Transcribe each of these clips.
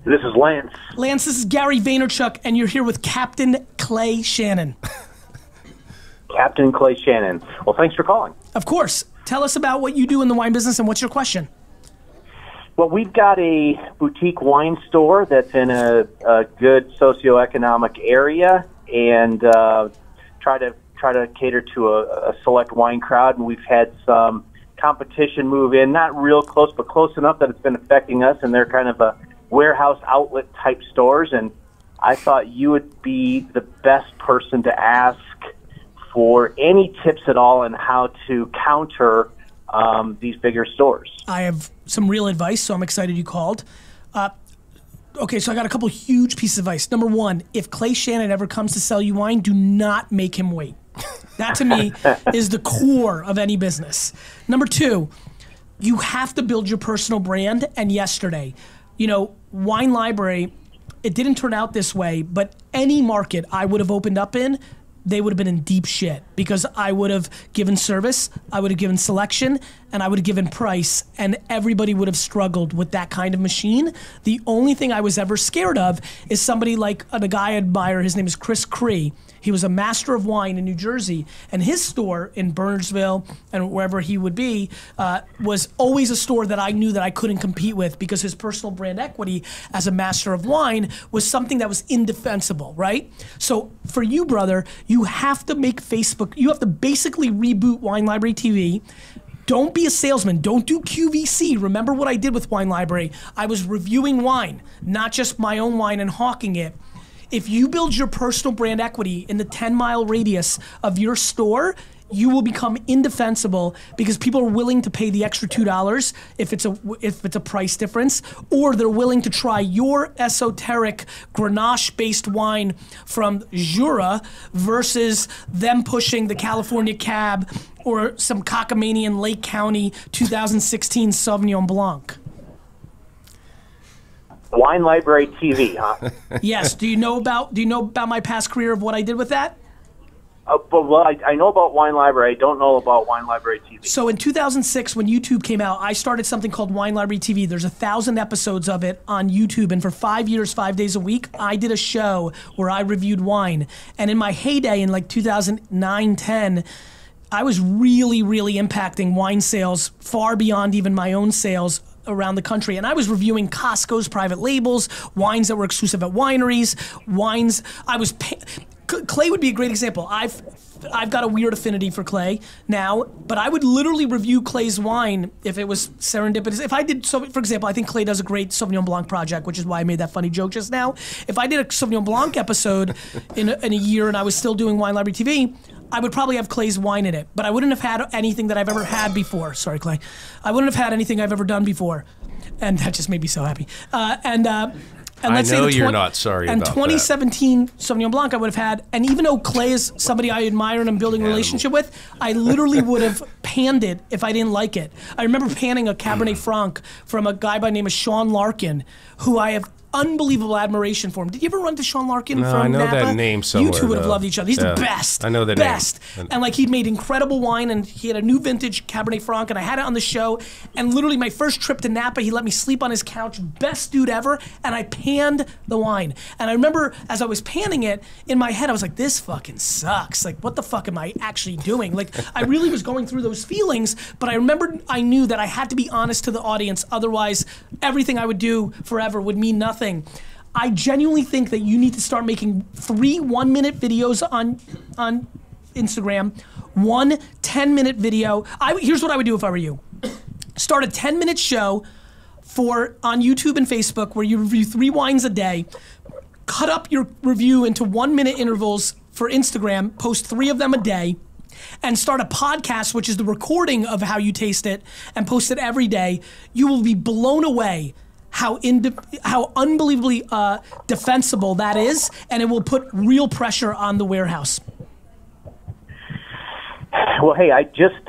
This is Lance. Lance, this is Gary Vaynerchuk, and you're here with Captain Clay Shannon. Captain Clay Shannon. Well, thanks for calling. Of course. Tell us about what you do in the wine business and what's your question? Well, we've got a boutique wine store that's in a good socioeconomic area, and try to cater to a select wine crowd. And we've had some competition move in, not real close, but close enough that it's been affecting us. And they're kind of a warehouse outlet type stores. And I thought you would be the best person to ask for any tips at all on how to counter these bigger stores. I have some real advice, so I'm excited you called. Okay, so I got a couple huge pieces of advice. Number one, if Clay Shannon ever comes to sell you wine, do not make him wait. That to me is the core of any business. Number two, you have to build your personal brand. And yesterday, Wine Library, it didn't turn out this way, but any market I would have opened up in, they would have been in deep shit because I would have given service, I would have given selection, and I would have given price, and everybody would have struggled with that kind of machine. The only thing I was ever scared of is somebody like the guy I admire, his name is Crain. He was a master of wine in New Jersey, and his store in Burnsville and wherever he would be was always a store that I knew that I couldn't compete with because his personal brand equity as a master of wine was something that was indefensible, right? So for you, brother, you have to make Facebook, you have to basically reboot Wine Library TV. Don't be a salesman. Don't do QVC. Remember what I did with Wine Library. I was reviewing wine, not just my own wine and hawking it. If you build your personal brand equity in the 10-mile radius of your store, you will become indefensible because people are willing to pay the extra $2 if it's a price difference, or they're willing to try your esoteric Grenache-based wine from Jura versus them pushing the California Cab or some cockamanian Lake County 2016 Sauvignon Blanc. Wine Library TV, huh? Yes. Do you know about my past career of what I did with that? I know about Wine Library. I don't know about Wine Library TV. So in 2006, when YouTube came out, I started something called Wine Library TV. There's 1,000 episodes of it on YouTube, and for 5 years, 5 days a week, I did a show where I reviewed wine. And in my heyday in like 2009, 10, I was really, really impacting wine sales far beyond even my own sales around the country. And I was reviewing Costco's private labels, wines that were exclusive at wineries, wines. Clay would be a great example. I've got a weird affinity for Clay now, but I would literally review Clay's wine if it was serendipitous. If I did, so for example, I think Clay does a great Sauvignon Blanc project, which is why I made that funny joke just now. If I did a Sauvignon Blanc episode in a year and I was still doing Wine Library TV, I would probably have Clay's wine in it, but I wouldn't have had anything that I've ever had before. Sorry, Clay. I wouldn't have had anything I've ever done before. And that just made me so happy. And let's I know say you're not sorry about that. And 2017 Sauvignon Blanc I would have had, and even though Clay is somebody I admire and I'm building a relationship with, I literally would have panned it if I didn't like it. I remember panning a Cabernet Franc from a guy by the name of Sean Larkin, who I have unbelievable admiration for him. Did you ever run to Sean Larkin from I know Napa? that name somewhere. You two would have loved each other. He's the best. I know the best. name. And like he'd made incredible wine, and he had a new vintage Cabernet Franc, and I had it on the show. And literally my first trip to Napa, he let me sleep on his couch. Best dude ever. And I panned the wine. And I remember as I was panning it, in my head I was like, this fucking sucks. Like, what the fuck am I actually doing? Like, I really was going through those feelings, but I remembered I knew that I had to be honest to the audience. Otherwise, everything I would do forever would mean nothing. I genuinely think that you need to start making 3 one-minute videos on Instagram, 1 10-minute video. Here's what I would do if I were you. Start a 10-minute show on YouTube and Facebook where you review 3 wines a day. Cut up your review into 1-minute intervals for Instagram, post 3 of them a day, and start a podcast, which is the recording of how you taste it, and post it every day. You will be blown away how unbelievably defensible that is, and it will put real pressure on the warehouse. Well, hey, I just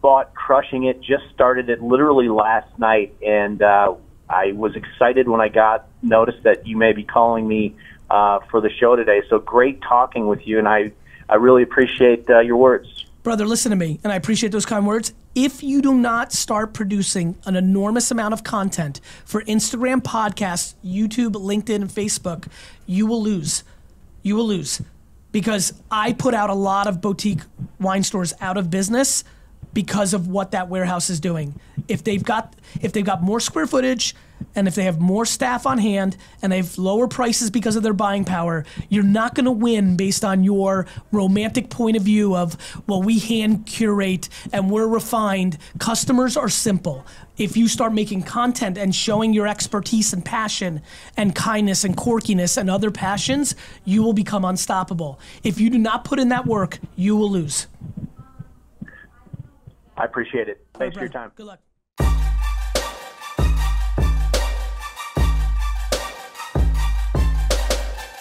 bought Crushing It, just started it literally last night, and I was excited when I noticed that you may be calling me for the show today. So great talking with you, and I really appreciate your words. Brother, listen to me, and I appreciate those kind words. If you do not start producing an enormous amount of content for Instagram, podcasts, YouTube, LinkedIn, and Facebook, you will lose. You will lose. Because I put out a lot of boutique wine stores out of business because of what that warehouse is doing. If they've got more square footage, and if they have more staff on hand, and they have lower prices because of their buying power, you're not going to win based on your romantic point of view of, well, we hand curate and we're refined. Customers are simple. If you start making content and showing your expertise and passion and kindness and quirkiness and other passions, you will become unstoppable. If you do not put in that work, you will lose. I appreciate it. Thanks for your time. Good luck.